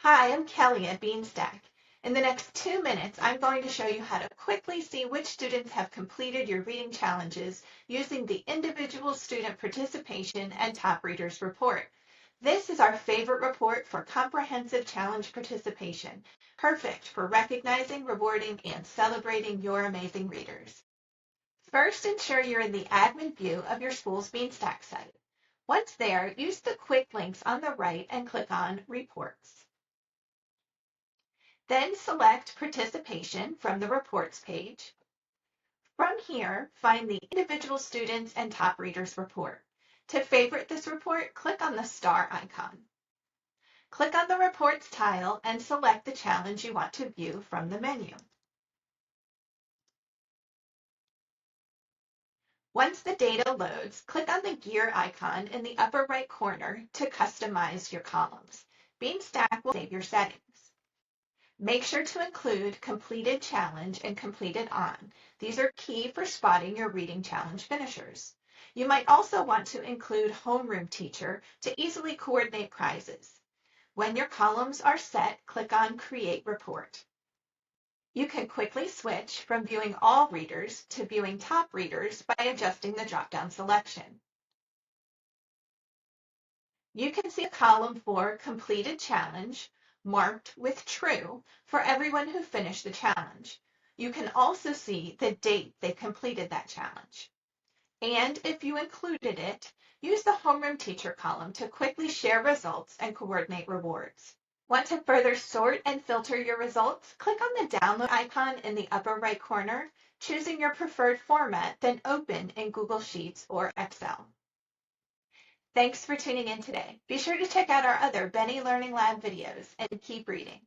Hi, I'm Kelly at Beanstack. In the next 2 minutes, I'm going to show you how to quickly see which students have completed your reading challenges using the individual student participation and top readers report. This is our favorite report for comprehensive challenge participation, perfect for recognizing, rewarding, and celebrating your amazing readers. First, ensure you're in the admin view of your school's Beanstack site. Once there, use the quick links on the right and click on Reports. Then select Participation from the Reports page. From here, find the Individual Students and Top Readers report. To favorite this report, click on the star icon. Click on the Reports tile and select the challenge you want to view from the menu. Once the data loads, click on the gear icon in the upper right corner to customize your columns. Beanstack will save your settings. Make sure to include completed challenge and completed on. These are key for spotting your reading challenge finishers. You might also want to include homeroom teacher to easily coordinate prizes. When your columns are set, click on Create Report. You can quickly switch from viewing all readers to viewing top readers by adjusting the drop-down selection. You can see a column for completed challenge, marked with true, for everyone who finished the challenge. You can also see the date they completed that challenge. And if you included it, use the homeroom teacher column to quickly share results and coordinate rewards. Want to further sort and filter your results? Click on the download icon in the upper right corner, choosing your preferred format, then open in Google Sheets or Excel. Thanks for tuning in today. Be sure to check out our other Benny Learning Lab videos and keep reading.